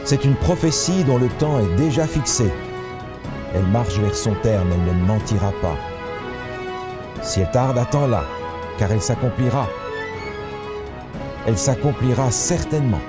C'est une prophétie dont le temps est déjà fixé. Elle marche vers son terme, elle ne mentira pas. Si elle tarde, attends-la, car elle s'accomplira. Elle s'accomplira certainement.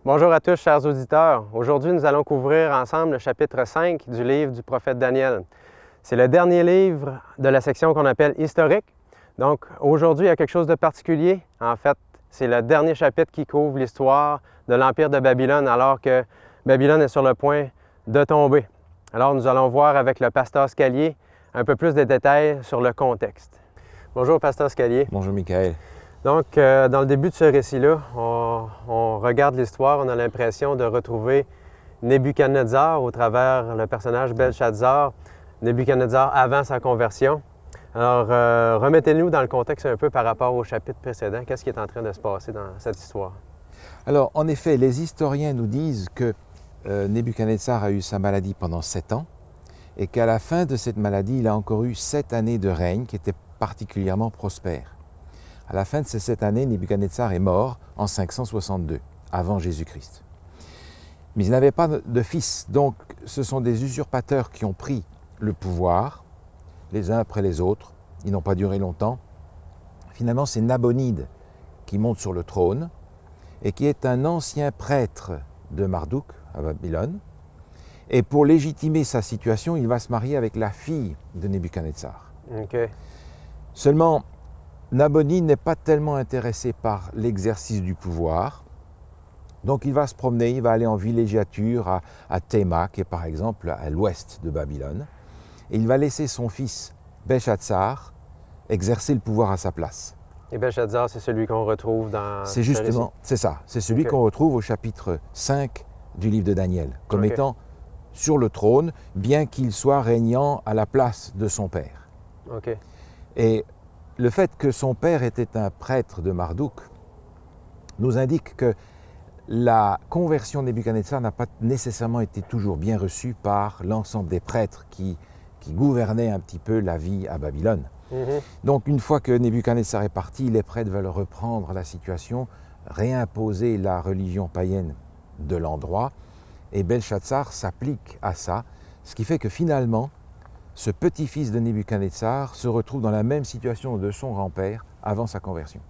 Bonjour à tous, chers auditeurs. Aujourd'hui, nous allons couvrir ensemble le chapitre 5 du livre du prophète Daniel. C'est le dernier livre de la section qu'on appelle historique. Donc, aujourd'hui, il y a quelque chose de particulier. En fait, c'est le dernier chapitre qui couvre l'histoire de l'Empire de Babylone, alors que Babylone est sur le point de tomber. Alors, nous allons voir avec le pasteur Scalier un peu plus de détails sur le contexte. Bonjour, pasteur Scalier. Bonjour, Michael. Donc, dans le début de ce récit-là, on regarde l'histoire, on a l'impression de retrouver Nebuchadnezzar au travers le personnage Belshazzar, Nebuchadnezzar avant sa conversion. Alors, remettez-nous dans le contexte un peu par rapport au chapitre précédent. Qu'est-ce qui est en train de se passer dans cette histoire? Alors, en effet, les historiens nous disent que Nebuchadnezzar a eu sa maladie pendant 7 ans et qu'à la fin de cette maladie, il a encore eu 7 années de règne qui étaient particulièrement prospères. À la fin de ces 7 années, Nebuchadnezzar est mort en 562, avant Jésus-Christ. Mais il n'avait pas de fils, donc ce sont des usurpateurs qui ont pris le pouvoir, les uns après les autres. Ils n'ont pas duré longtemps. Finalement, c'est Nabonide qui monte sur le trône et qui est un ancien prêtre de Marduk, à Babylone. Et pour légitimer sa situation, il va se marier avec la fille de Nebuchadnezzar. Okay. Seulement, Nabonide n'est pas tellement intéressé par l'exercice du pouvoir, donc il va se promener, il va aller en villégiature à Théma, qui est par exemple à l'ouest de Babylone, et il va laisser son fils Belshazzar exercer le pouvoir à sa place. Et Belshazzar, c'est celui qu'on retrouve dans... C'est justement, c'est ça, c'est celui qu'on retrouve au chapitre 5 du livre de Daniel, comme étant sur le trône, bien qu'il soit régnant à la place de son père. Et le fait que son père était un prêtre de Marduk nous indique que la conversion de Nebuchadnezzar n'a pas nécessairement été toujours bien reçue par l'ensemble des prêtres qui gouvernaient un petit peu la vie à Babylone. Donc une fois que Nebuchadnezzar est parti, les prêtres veulent reprendre la situation, réimposer la religion païenne de l'endroit, et Belshazzar s'applique à ça, ce qui fait que finalement, ce petit-fils de Nebuchadnezzar se retrouve dans la même situation de son grand-père avant sa conversion.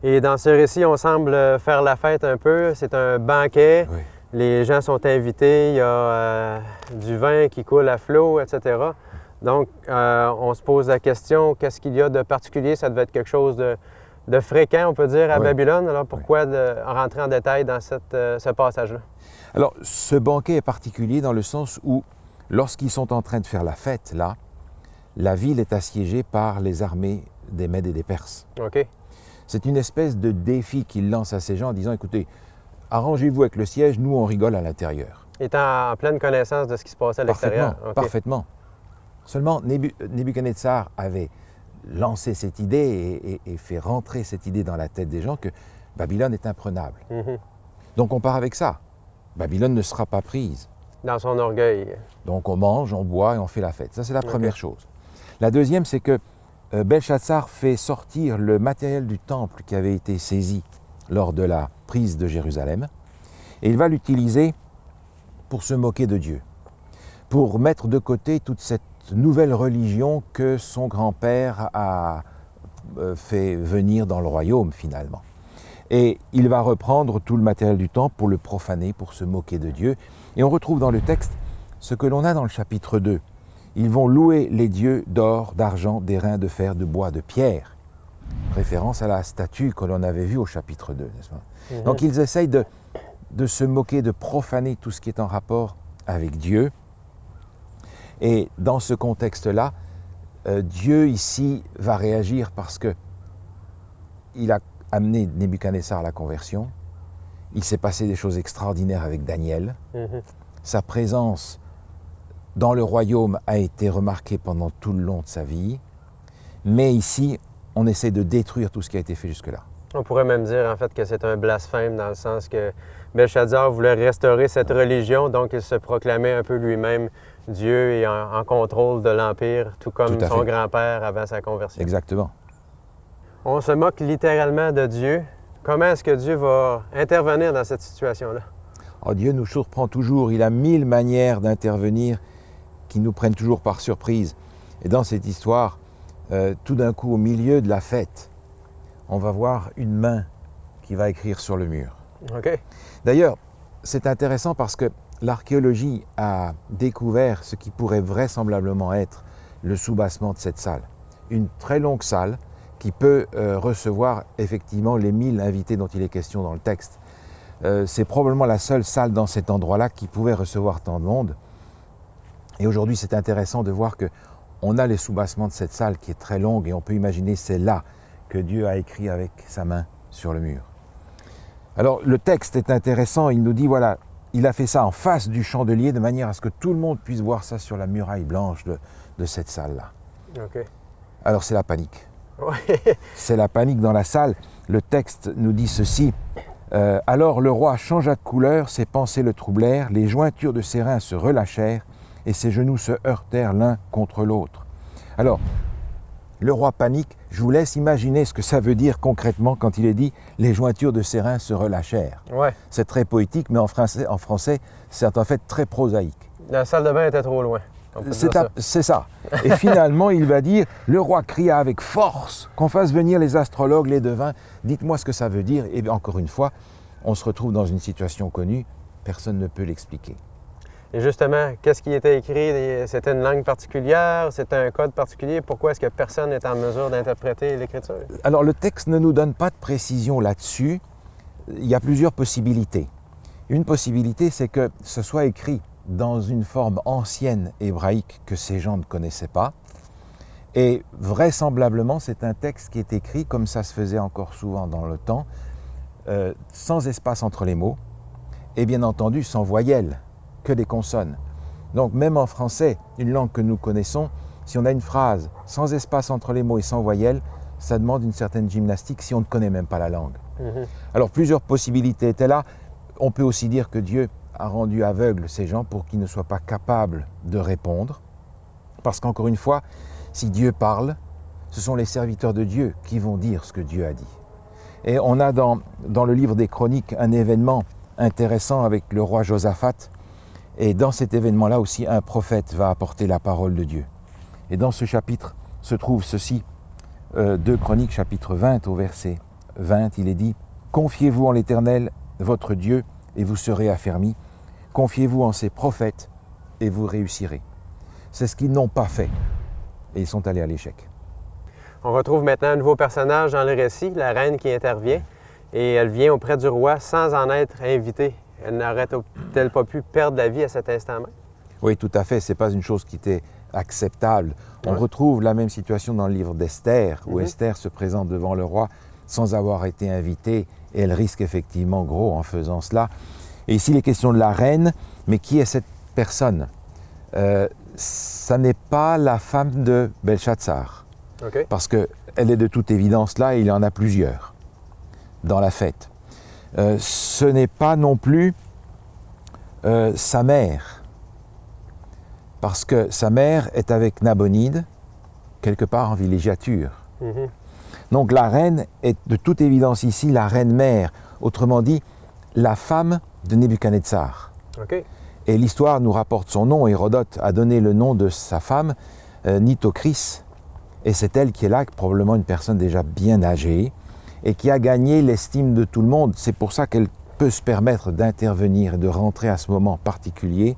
Et dans ce récit, on semble faire la fête un peu. C'est un banquet. Oui. Les gens sont invités. Il y a du vin qui coule à flot, etc. Donc, on se pose la question, qu'est-ce qu'il y a de particulier? Ça devait être quelque chose de fréquent, on peut dire, à Babylone. Alors, pourquoi rentrer en détail dans ce passage-là? Alors, ce banquet est particulier dans le sens où lorsqu'ils sont en train de faire la fête, là, la ville est assiégée par les armées des Mèdes et des Perses. C'est une espèce de défi qu'il lance à ces gens en disant, écoutez, arrangez-vous avec le siège, nous on rigole à l'intérieur. Étant en pleine connaissance de ce qui se passait à l'extérieur. Parfaitement. Seulement, Nebuchadnezzar avait lancé cette idée et fait rentrer cette idée dans la tête des gens que Babylone est imprenable. Donc on part avec ça. Babylone ne sera pas prise. Dans son orgueil. Donc on mange, on boit et on fait la fête. Ça, c'est la première chose. La deuxième, c'est que Belshazzar fait sortir le matériel du temple qui avait été saisi lors de la prise de Jérusalem et il va l'utiliser pour se moquer de Dieu, pour mettre de côté toute cette nouvelle religion que son grand-père a fait venir dans le royaume finalement. Et il va reprendre tout le matériel du temple pour le profaner, pour se moquer de Dieu. Et on retrouve dans le texte ce que l'on a dans le chapitre 2. Ils vont louer les dieux d'or, d'argent, d'airain, de fer, de bois, de pierre. Référence à la statue que l'on avait vue au chapitre 2, n'est-ce pas? Donc ils essayent de se moquer, de profaner tout ce qui est en rapport avec Dieu. Et dans ce contexte-là, Dieu ici va réagir parce que il a amené Nebuchadnezzar à la conversion. Il s'est passé des choses extraordinaires avec Daniel. Sa présence dans le royaume a été remarquée pendant tout le long de sa vie. Mais ici, on essaie de détruire tout ce qui a été fait jusque-là. On pourrait même dire en fait que c'est un blasphème dans le sens que Belshazzar voulait restaurer cette religion, donc il se proclamait un peu lui-même Dieu et en contrôle de l'Empire, tout comme son grand-père avant sa conversion. Exactement. On se moque littéralement de Dieu. Comment est-ce que Dieu va intervenir dans cette situation-là? Oh, Dieu nous surprend toujours. Il a 1000 manières d'intervenir qui nous prennent toujours par surprise. Et dans cette histoire, tout d'un coup, au milieu de la fête, on va voir une main qui va écrire sur le mur. OK. D'ailleurs, c'est intéressant parce que l'archéologie a découvert ce qui pourrait vraisemblablement être le soubassement de cette salle. Une très longue salle qui peut recevoir effectivement les 1000 invités dont il est question dans le texte. C'est probablement la seule salle dans cet endroit-là qui pouvait recevoir tant de monde. Et aujourd'hui, c'est intéressant de voir qu'on a les soubassements de cette salle qui est très longue et on peut imaginer c'est là que Dieu a écrit avec sa main sur le mur. Alors le texte est intéressant, il nous dit voilà, il a fait ça en face du chandelier de manière à ce que tout le monde puisse voir ça sur la muraille blanche de cette salle-là. OK. Alors c'est la panique. Ouais. C'est la panique dans la salle. Le texte nous dit ceci. Alors le roi changea de couleur, ses pensées le troublèrent, les jointures de ses reins se relâchèrent et ses genoux se heurtèrent l'un contre l'autre. Alors, le roi panique, je vous laisse imaginer ce que ça veut dire concrètement quand il est dit « les jointures de ses reins se relâchèrent ». Ouais. C'est très poétique, mais en français, c'est en fait très prosaïque. La salle de bain était trop loin. C'est ça. Et finalement, il va dire « le roi cria avec force qu'on fasse venir les astrologues, les devins, dites-moi ce que ça veut dire ». Et encore une fois, on se retrouve dans une situation connue, personne ne peut l'expliquer. Et justement, qu'est-ce qui était écrit? C'était une langue particulière? C'était un code particulier? Pourquoi est-ce que personne n'est en mesure d'interpréter l'Écriture? Alors, le texte ne nous donne pas de précision là-dessus. Il y a plusieurs possibilités. Une possibilité, c'est que ce soit écrit dans une forme ancienne hébraïque que ces gens ne connaissaient pas. Et vraisemblablement, c'est un texte qui est écrit, comme ça se faisait encore souvent dans le temps, sans espace entre les mots, et bien entendu sans voyelles, que des consonnes. Donc même en français, une langue que nous connaissons, si on a une phrase sans espace entre les mots et sans voyelles, ça demande une certaine gymnastique si on ne connaît même pas la langue. Alors plusieurs possibilités étaient là. On peut aussi dire que Dieu a rendu aveugles ces gens pour qu'ils ne soient pas capables de répondre. Parce qu'encore une fois, si Dieu parle, ce sont les serviteurs de Dieu qui vont dire ce que Dieu a dit. Et on a dans le livre des Chroniques un événement intéressant avec le roi Josaphat. Et dans cet événement-là aussi, un prophète va apporter la parole de Dieu. Et dans ce chapitre se trouve ceci, 2 Chroniques, chapitre 20, au verset 20, il est dit « Confiez-vous en l'Éternel, votre Dieu, et vous serez affermis. Confiez-vous en ses prophètes, et vous réussirez. » C'est ce qu'ils n'ont pas fait, et ils sont allés à l'échec. On retrouve maintenant un nouveau personnage dans le récit, la reine qui intervient, et elle vient auprès du roi sans en être invitée. Elle n'aurait-elle pas pu perdre la vie à cet instant même? Oui, tout à fait. Ce n'est pas une chose qui était acceptable. On retrouve la même situation dans le livre d'Esther, où Esther se présente devant le roi sans avoir été invitée, et elle risque effectivement gros en faisant cela. Et ici, il est question de la reine, mais qui est cette personne? Ça n'est pas la femme de Belshazzar, parce qu'elle est de toute évidence là, et il y en a plusieurs dans la fête. Ce n'est pas non plus sa mère, parce que sa mère est avec Nabonide, quelque part en villégiature. Donc la reine est de toute évidence ici la reine-mère, autrement dit, la femme de Nebuchadnezzar. Et l'histoire nous rapporte son nom, Hérodote a donné le nom de sa femme, Nitocris, et c'est elle qui est là, probablement une personne déjà bien âgée, et qui a gagné l'estime de tout le monde. C'est pour ça qu'elle peut se permettre d'intervenir et de rentrer à ce moment particulier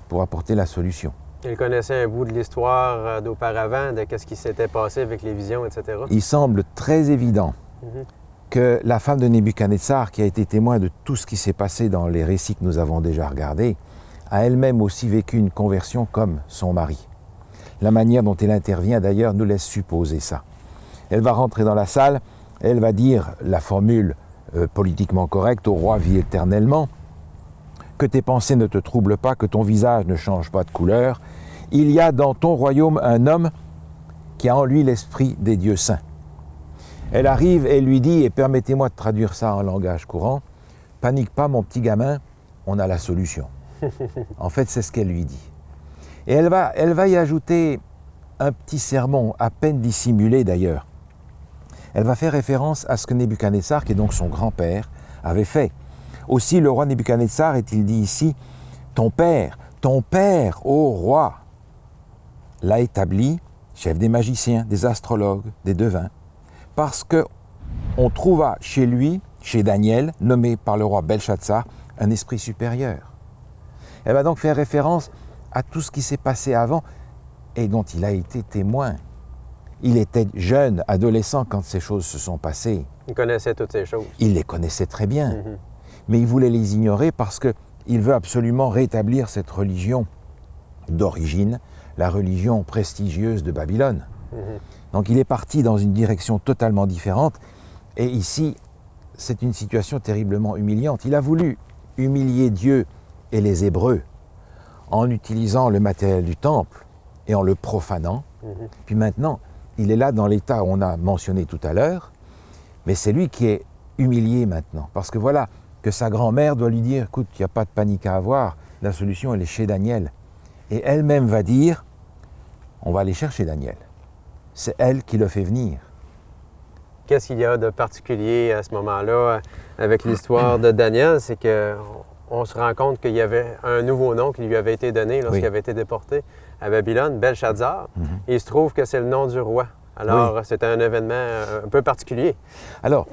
pour apporter la solution. Elle connaissait un bout de l'histoire d'auparavant, de ce qui s'était passé avec les visions, etc. Il semble très évident que la femme de Nebuchadnezzar, qui a été témoin de tout ce qui s'est passé dans les récits que nous avons déjà regardés, a elle-même aussi vécu une conversion comme son mari. La manière dont elle intervient d'ailleurs nous laisse supposer ça. Elle va rentrer dans la salle, Elle va dire la formule politiquement correcte, au roi vit éternellement, que tes pensées ne te troublent pas, que ton visage ne change pas de couleur. Il y a dans ton royaume un homme qui a en lui l'esprit des dieux saints. Elle arrive et lui dit, et permettez-moi de traduire ça en langage courant, « Panique pas mon petit gamin, on a la solution. » En fait, c'est ce qu'elle lui dit. Et elle va y ajouter un petit sermon, à peine dissimulé d'ailleurs. Elle va faire référence à ce que Nebuchadnezzar, qui est donc son grand-père, avait fait. Aussi, le roi Nebuchadnezzar est-il dit ici, ton père, ô roi, l'a établi, chef des magiciens, des astrologues, des devins, parce qu'on trouva chez lui, chez Daniel, nommé par le roi Belshazzar, un esprit supérieur. Elle va donc faire référence à tout ce qui s'est passé avant et dont il a été témoin. Il était jeune, adolescent, quand ces choses se sont passées. Il connaissait toutes ces choses. Il les connaissait très bien, mais il voulait les ignorer parce qu'il veut absolument rétablir cette religion d'origine, la religion prestigieuse de Babylone. Donc il est parti dans une direction totalement différente, et ici, c'est une situation terriblement humiliante. Il a voulu humilier Dieu et les Hébreux en utilisant le matériel du temple et en le profanant. Puis maintenant, il est là dans l'état on a mentionné tout à l'heure, mais c'est lui qui est humilié maintenant. Parce que voilà, que sa grand-mère doit lui dire, écoute, il n'y a pas de panique à avoir, la solution elle est chez Daniel. Et elle-même va dire, on va aller chercher Daniel. C'est elle qui le fait venir. Qu'est-ce qu'il y a de particulier à ce moment-là avec l'histoire de Daniel? C'est qu'on se rend compte qu'il y avait un nouveau nom qui lui avait été donné lorsqu'il avait été déporté à Babylone, Belshazzar. Et il se trouve que c'est le nom du roi. Alors, c'était un événement un peu particulier. Alors,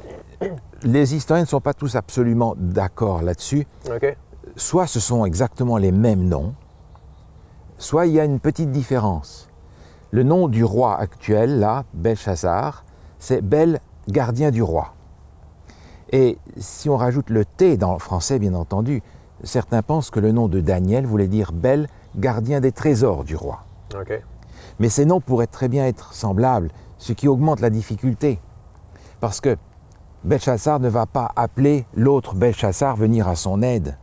les historiens ne sont pas tous absolument d'accord là-dessus. Soit ce sont exactement les mêmes noms, soit il y a une petite différence. Le nom du roi actuel, là, Belshazzar, c'est Bel, gardien du roi. Et si on rajoute le T dans le français, bien entendu, certains pensent que le nom de Daniel voulait dire Bel, gardien des trésors du roi. Mais ces noms pourraient très bien être semblables, ce qui augmente la difficulté. Parce que Belshazzar ne va pas appeler l'autre Belshazzar venir à son aide.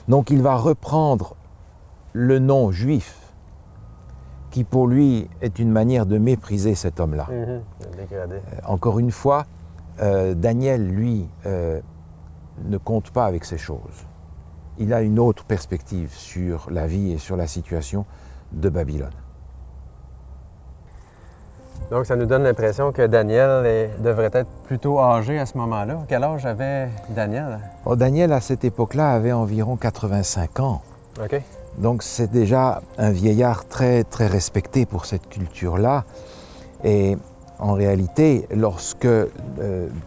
Donc il va reprendre le nom juif, qui pour lui est une manière de mépriser cet homme-là. Encore une fois, Daniel, lui, ne compte pas avec ces choses. Il a une autre perspective sur la vie et sur la situation de Babylone. Donc, ça nous donne l'impression que Daniel devrait être plutôt âgé à ce moment-là. Quel âge avait Daniel? Daniel, à cette époque-là, avait environ 85 ans. Donc, c'est déjà un vieillard très, très respecté pour cette culture-là. Et en réalité, lorsque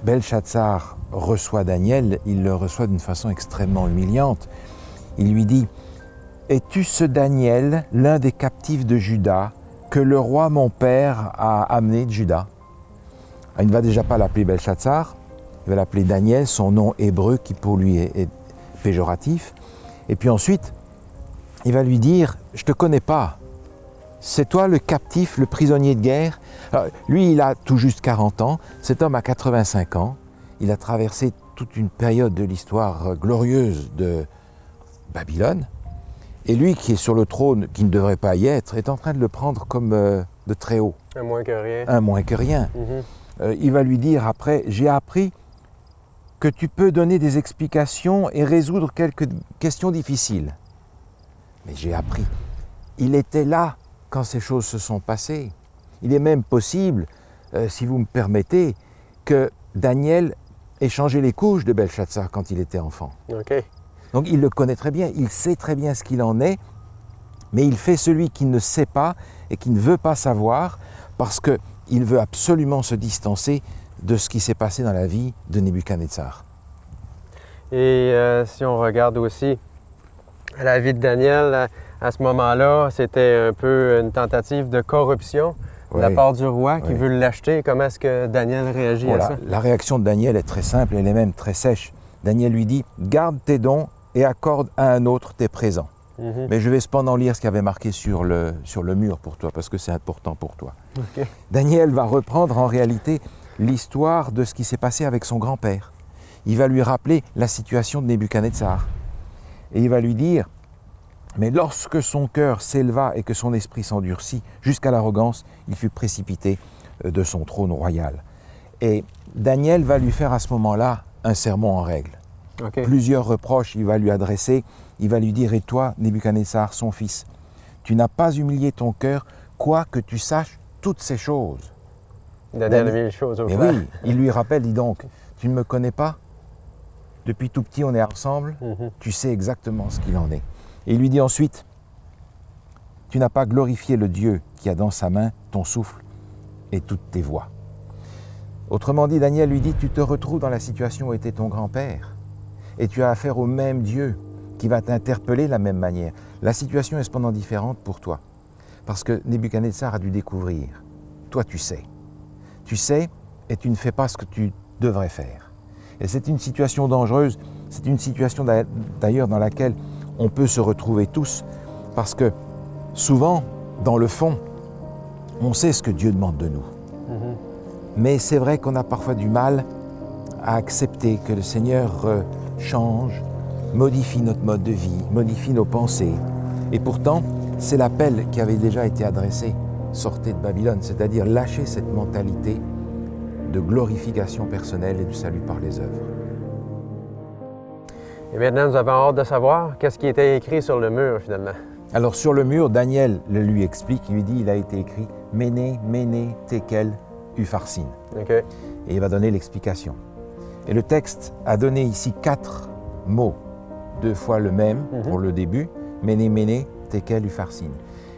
Belshazzar reçoit Daniel, il le reçoit d'une façon extrêmement humiliante. Il lui dit « Es-tu ce Daniel, l'un des captifs de Juda, que le roi mon père a amené de Juda ?» Il ne va déjà pas l'appeler Belshazzar, il va l'appeler Daniel, son nom hébreu qui pour lui est péjoratif. Et puis ensuite, il va lui dire « Je ne te connais pas, c'est toi le captif, le prisonnier de guerre ?» Alors, lui, il a tout juste 40 ans, cet homme a 85 ans, il a traversé toute une période de l'histoire glorieuse de Babylone, et lui qui est sur le trône, qui ne devrait pas y être, est en train de le prendre comme de très haut. Un moins que rien. Un moins que rien. Il va lui dire après, j'ai appris que tu peux donner des explications et résoudre quelques questions difficiles. Mais j'ai appris. Il était là quand ces choses se sont passées. Il est même possible, si vous me permettez, que Daniel ait changé les couches de Belshazzar quand il était enfant. Donc il le connaît très bien, il sait très bien ce qu'il en est, mais il fait celui qui ne sait pas et qui ne veut pas savoir parce qu'il veut absolument se distancer de ce qui s'est passé dans la vie de Nebuchadnezzar. Et si on regarde aussi la vie de Daniel, à ce moment-là, c'était un peu une tentative de corruption de la part du roi qui veut l'acheter. Comment est-ce que Daniel réagit à ça? La réaction de Daniel est très simple, elle est même très sèche. Daniel lui dit, garde tes dons et accorde à un autre tes présents. Mais je vais cependant lire ce qu'il y avait marqué sur le mur pour toi, parce que c'est important pour toi. Daniel va reprendre en réalité l'histoire de ce qui s'est passé avec son grand-père. Il va lui rappeler la situation de Nebuchadnezzar. Et il va lui dire, mais lorsque son cœur s'éleva et que son esprit s'endurcit jusqu'à l'arrogance, il fut précipité de son trône royal. Et Daniel va lui faire à ce moment-là un sermon en règle. Okay. Plusieurs reproches il va lui adresser. Il va lui dire, et toi, Nebuchadnezzar, son fils, tu n'as pas humilié ton cœur, quoique tu saches toutes ces choses. Daniel a mis les choses au Mais clair. oui, il lui rappelle, dis donc, tu ne me connais pas? Depuis tout petit, on est ensemble, tu sais exactement ce qu'il en est. Et il lui dit ensuite, tu n'as pas glorifié le Dieu qui a dans sa main ton souffle et toutes tes voies. Autrement dit, Daniel lui dit, tu te retrouves dans la situation où était ton grand-père et tu as affaire au même Dieu qui va t'interpeller de la même manière. La situation est cependant différente pour toi parce que Nebuchadnezzar a dû découvrir. Toi, tu sais. Tu sais et tu ne fais pas ce que tu devrais faire. Et c'est une situation dangereuse, c'est une situation d'ailleurs dans laquelle on peut se retrouver tous parce que souvent, dans le fond, on sait ce que Dieu demande de nous. Mais c'est vrai qu'on a parfois du mal à accepter que le Seigneur change, modifie notre mode de vie, modifie nos pensées. Et pourtant, c'est l'appel qui avait déjà été adressé, sortez de Babylone, c'est-à-dire lâcher cette mentalité de glorification personnelle et du salut par les œuvres. Et maintenant, nous avons hâte de savoir qu'est-ce qui était écrit sur le mur, finalement. Alors sur le mur, Daniel le lui explique, il lui dit, il a été écrit « Méné, Méné, Tekel, Upharsin ». Okay. Et il va donner l'explication. Et le texte a donné ici 4 mots, 2 fois le même pour le début, Méné, Méné, Tekel, Upharsin.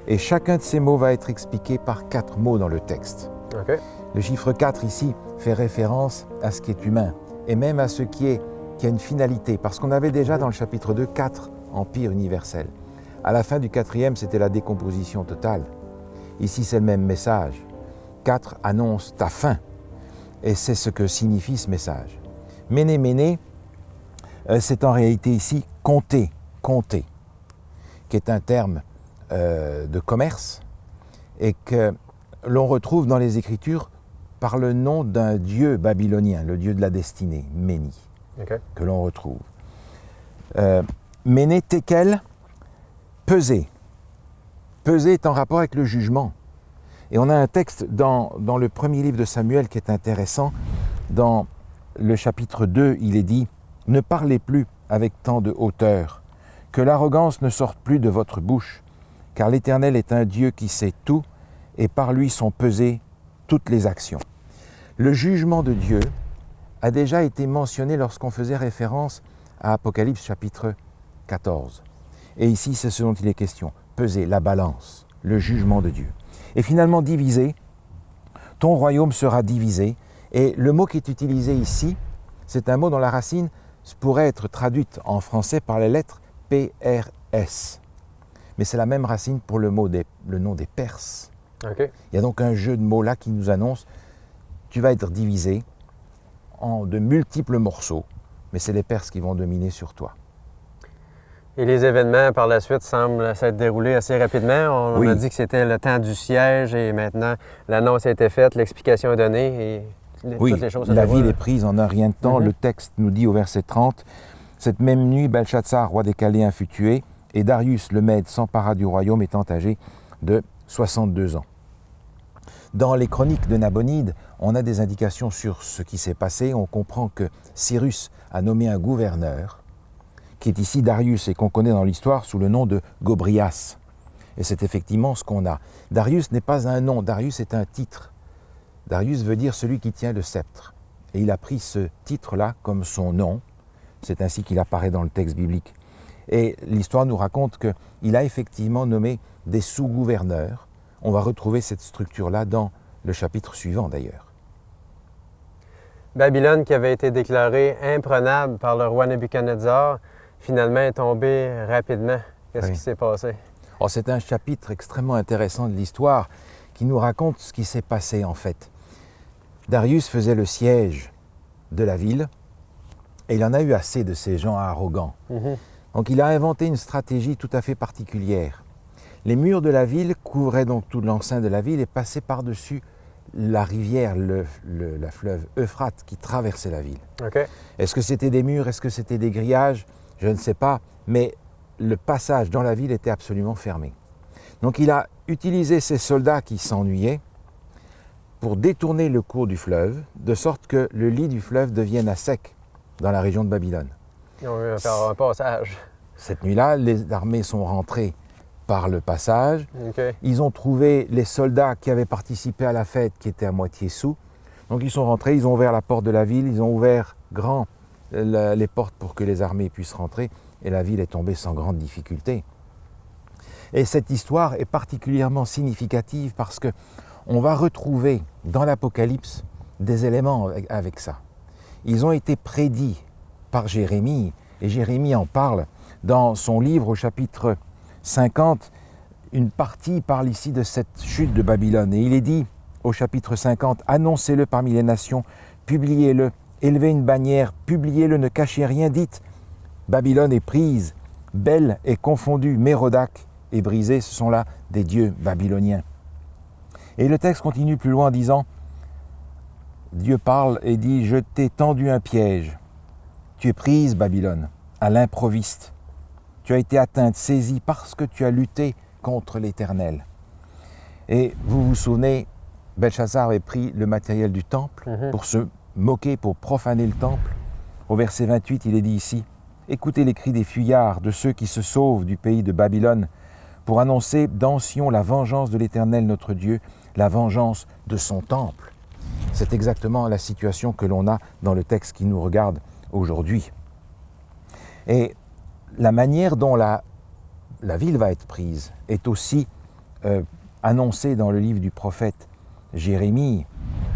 Et chacun de ces mots va être expliqué par 4 mots dans le texte. Okay. Le chiffre 4 ici fait référence à ce qui est humain et même à ce qui a une finalité. Parce qu'on avait déjà dans le chapitre 2 4 empires universels. À la fin du 4e, c'était la décomposition totale. Ici, c'est le même message. 4 annonce ta fin. Et c'est ce que signifie ce message. Méné, Méné, c'est en réalité ici compter, compter, qui est un terme de commerce et que l'on retrouve dans les Écritures par le nom d'un dieu babylonien, le dieu de la destinée, Méni, que l'on retrouve. Méné, Tekel, peser. Peser est en rapport avec le jugement. Et on a un texte dans le premier livre de Samuel qui est intéressant. Dans le chapitre 2, il est dit « Ne parlez plus avec tant de hauteur, que l'arrogance ne sorte plus de votre bouche, car l'Éternel est un Dieu qui sait tout, et par lui sont pesées toutes les actions. » Le jugement de Dieu a déjà été mentionné lorsqu'on faisait référence à Apocalypse chapitre 14. Et ici, c'est ce dont il est question. Peser, la balance, le jugement de Dieu. Et finalement, diviser, ton royaume sera divisé. Et le mot qui est utilisé ici, c'est un mot dont la racine pourrait être traduite en français par les lettres PRS. Mais c'est la même racine pour le nom des Perses. Okay. Il y a donc un jeu de mots là qui nous annonce, tu vas être divisé en de multiples morceaux, mais c'est les Perses qui vont dominer sur toi. Et les événements par la suite semblent s'être déroulés assez rapidement. On a dit que c'était le temps du siège et maintenant l'annonce a été faite, l'explication est donnée et toutes les choses se la déroulent. ville est prise en un rien de temps. Le texte nous dit au verset 30, « Cette même nuit, Belshazzar, roi des Chaldéens, fut tué et Darius le Mède s'empara du royaume étant âgé de 62 ans. » Dans les chroniques de Nabonide, on a des indications sur ce qui s'est passé. On comprend que Cyrus a nommé un gouverneur qui est ici Darius et qu'on connaît dans l'histoire sous le nom de Gobrias. Et c'est effectivement ce qu'on a. Darius n'est pas un nom, Darius est un titre. Darius veut dire celui qui tient le sceptre. Et il a pris ce titre-là comme son nom. C'est ainsi qu'il apparaît dans le texte biblique. Et l'histoire nous raconte qu'il a effectivement nommé des sous-gouverneurs. On va retrouver cette structure-là dans le chapitre suivant d'ailleurs. Babylone, qui avait été déclarée imprenable par le roi Nebuchadnezzar, finalement est tombée rapidement. Qu'est-ce qui s'est passé? Oh, c'est un chapitre extrêmement intéressant de l'histoire qui nous raconte ce qui s'est passé en fait. Darius faisait le siège de la ville et il en a eu assez de ces gens arrogants. Donc il a inventé une stratégie tout à fait particulière. Les murs de la ville couvraient donc tout l'enceinte de la ville et passaient par-dessus la rivière, la fleuve Euphrate qui traversait la ville. OK. Est-ce que c'était des murs? Est-ce que c'était des grillages? Je ne sais pas, mais le passage dans la ville était absolument fermé. Donc il a utilisé ces soldats qui s'ennuyaient pour détourner le cours du fleuve, de sorte que le lit du fleuve devienne à sec dans la région de Babylone. Ils ont eu à faire un passage. Cette nuit-là, les armées sont rentrées par le passage. OK. Ils ont trouvé les soldats qui avaient participé à la fête qui étaient à moitié sous. Donc ils sont rentrés, ils ont ouvert la porte de la ville, ils ont ouvert grand les portes pour que les armées puissent rentrer et la ville est tombée sans grande difficulté. Et cette histoire est particulièrement significative parce que on va retrouver dans l'Apocalypse des éléments avec ça. Ils ont été prédits par Jérémie, et Jérémie en parle dans son livre au chapitre 50. Une partie parle ici de cette chute de Babylone. Et il est dit au chapitre 50, « Annoncez-le parmi les nations, publiez-le, élevez une bannière, publiez-le, ne cachez rien, dites, Babylone est prise, Bel est confondue, Mérodach est brisé, ce sont là des dieux babyloniens. » Et le texte continue plus loin en disant, Dieu parle et dit, « Je t'ai tendu un piège. Tu es prise, Babylone, à l'improviste. Tu as été atteinte, saisie parce que tu as lutté contre l'Éternel. » Et vous vous souvenez, Belchazzar avait pris le matériel du temple pour se moquer, pour profaner le temple. Au verset 28, il est dit ici, « Écoutez les cris des fuyards, de ceux qui se sauvent du pays de Babylone, pour annoncer dans Sion la vengeance de l'Éternel notre Dieu, la vengeance de son temple. » C'est exactement la situation que l'on a dans le texte qui nous regarde aujourd'hui. Et la manière dont la ville va être prise est aussi annoncée dans le livre du prophète Jérémie.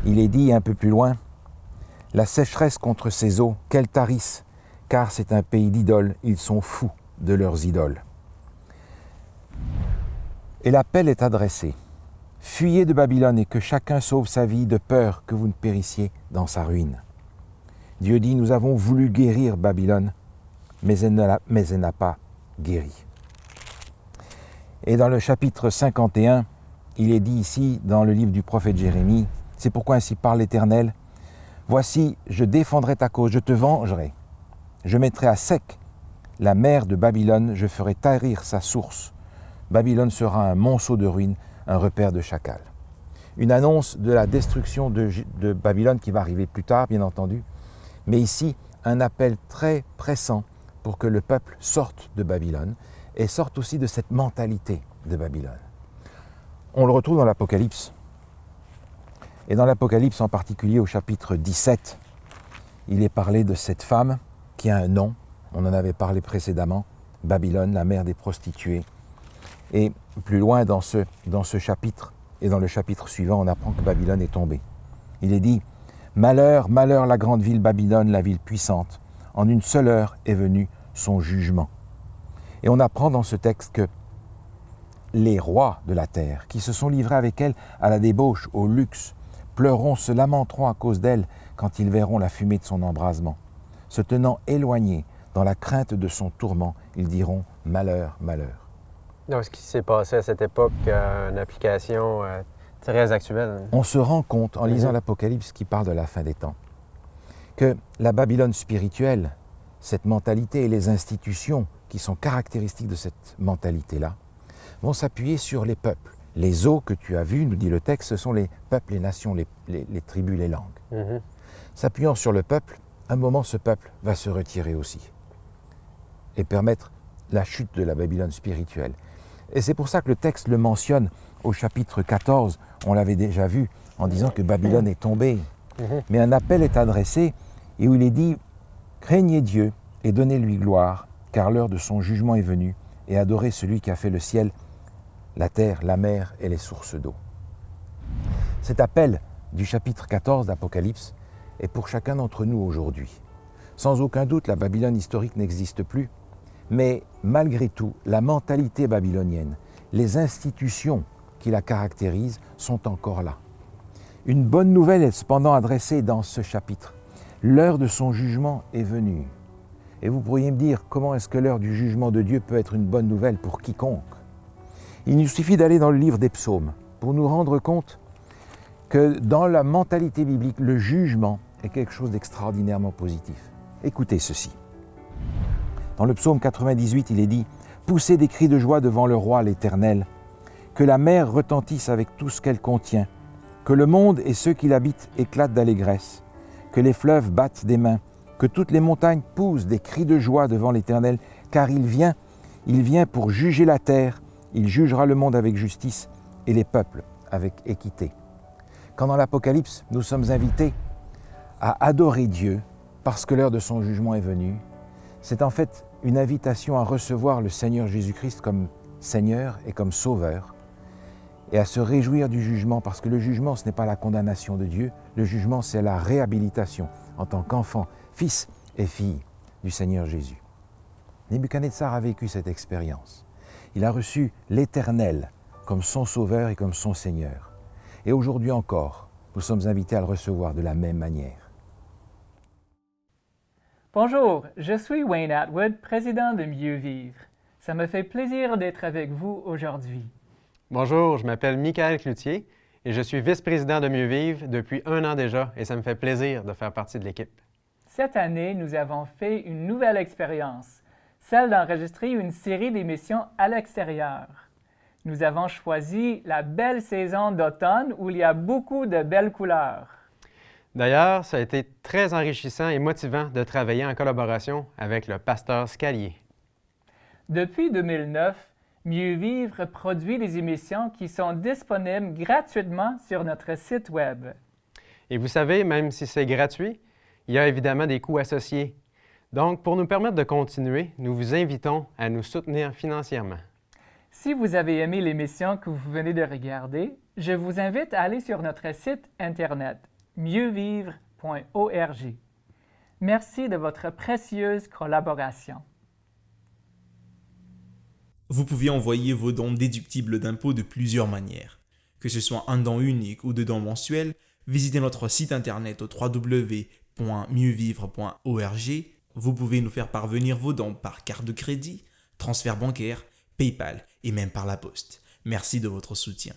Il est dit un peu plus loin, « La sécheresse contre ses eaux, qu'elles tarissent, car c'est un pays d'idoles, ils sont fous de leurs idoles. » Et l'appel est adressé. Fuyez de Babylone et que chacun sauve sa vie de peur que vous ne périssiez dans sa ruine. Dieu dit, nous avons voulu guérir Babylone, mais elle n'a pas guéri. Et dans le chapitre 51, il est dit ici, dans le livre du prophète Jérémie, c'est pourquoi ainsi parle l'Éternel, voici, je défendrai ta cause, je te vengerai. Je mettrai à sec la mer de Babylone, je ferai tarir sa source. Babylone sera un monceau de ruines, un repère de chacals. Une annonce de la destruction de Babylone qui va arriver plus tard, bien entendu, mais ici, un appel très pressant pour que le peuple sorte de Babylone et sorte aussi de cette mentalité de Babylone. On le retrouve dans l'Apocalypse. Et dans l'Apocalypse, en particulier au chapitre 17, il est parlé de cette femme qui a un nom, on en avait parlé précédemment, Babylone, la mère des prostituées. Et plus loin dans ce chapitre, et dans le chapitre suivant, on apprend que Babylone est tombée. Il est dit, « Malheur, malheur la grande ville Babylone, la ville puissante, en une seule heure est venu son jugement. » Et on apprend dans ce texte que les rois de la terre, qui se sont livrés avec elle à la débauche, au luxe, pleureront, se lamenteront à cause d'elle quand ils verront la fumée de son embrasement. Se tenant éloignés dans la crainte de son tourment, ils diront « Malheur, malheur ». Donc, ce qui s'est passé à cette époque, une application très actuelle. On se rend compte, en lisant l'Apocalypse qui parle de la fin des temps, que la Babylone spirituelle, cette mentalité et les institutions qui sont caractéristiques de cette mentalité-là, vont s'appuyer sur les peuples. Les eaux que tu as vues, nous dit le texte, ce sont les peuples, les nations, les tribus, les langues. S'appuyant sur le peuple, à un moment, ce peuple va se retirer aussi et permettre la chute de la Babylone spirituelle. Et c'est pour ça que le texte le mentionne au chapitre 14, on l'avait déjà vu, en disant que Babylone est tombée. Mais un appel est adressé et où il est dit « Craignez Dieu et donnez-lui gloire, car l'heure de son jugement est venue, et adorez celui qui a fait le ciel, la terre, la mer et les sources d'eau. » Cet appel du chapitre 14 d'Apocalypse est pour chacun d'entre nous aujourd'hui. Sans aucun doute, la Babylone historique n'existe plus, mais malgré tout, la mentalité babylonienne, les institutions qui la caractérisent sont encore là. Une bonne nouvelle est cependant adressée dans ce chapitre. L'heure de son jugement est venue. Et vous pourriez me dire, comment est-ce que l'heure du jugement de Dieu peut être une bonne nouvelle pour quiconque? Il nous suffit d'aller dans le livre des psaumes pour nous rendre compte que dans la mentalité biblique, le jugement est quelque chose d'extraordinairement positif. Écoutez ceci. Dans le psaume 98, il est dit « Poussez des cris de joie devant le roi l'Éternel, que la mer retentisse avec tout ce qu'elle contient, que le monde et ceux qui l'habitent éclatent d'allégresse, que les fleuves battent des mains, que toutes les montagnes poussent des cris de joie devant l'Éternel, car il vient pour juger la terre, il jugera le monde avec justice et les peuples avec équité. » Quand dans l'Apocalypse, nous sommes invités à adorer Dieu parce que l'heure de son jugement est venue, c'est en fait une invitation à recevoir le Seigneur Jésus-Christ comme Seigneur et comme Sauveur, et à se réjouir du jugement, parce que le jugement, ce n'est pas la condamnation de Dieu, le jugement, c'est la réhabilitation en tant qu'enfant, fils et fille du Seigneur Jésus. Nebuchadnezzar a vécu cette expérience. Il a reçu l'Éternel comme son Sauveur et comme son Seigneur. Et aujourd'hui encore, nous sommes invités à le recevoir de la même manière. Bonjour, je suis Wayne Atwood, président de Mieux Vivre. Ça me fait plaisir d'être avec vous aujourd'hui. Bonjour, je m'appelle Michael Cloutier et je suis vice-président de Mieux Vivre depuis 1 an déjà et ça me fait plaisir de faire partie de l'équipe. Cette année, nous avons fait une nouvelle expérience, celle d'enregistrer une série d'émissions à l'extérieur. Nous avons choisi la belle saison d'automne où il y a beaucoup de belles couleurs. D'ailleurs, ça a été très enrichissant et motivant de travailler en collaboration avec le pasteur Scalier. Depuis 2009, Mieux Vivre produit des émissions qui sont disponibles gratuitement sur notre site Web. Et vous savez, même si c'est gratuit, il y a évidemment des coûts associés. Donc, pour nous permettre de continuer, nous vous invitons à nous soutenir financièrement. Si vous avez aimé l'émission que vous venez de regarder, je vous invite à aller sur notre site Internet mieuxvivre.org. Merci de votre précieuse collaboration. Vous pouvez envoyer vos dons déductibles d'impôts de plusieurs manières. Que ce soit un don unique ou deux dons mensuels, visitez notre site internet au www.mieuxvivre.org. Vous pouvez nous faire parvenir vos dons par carte de crédit, transfert bancaire, PayPal et même par la poste. Merci de votre soutien.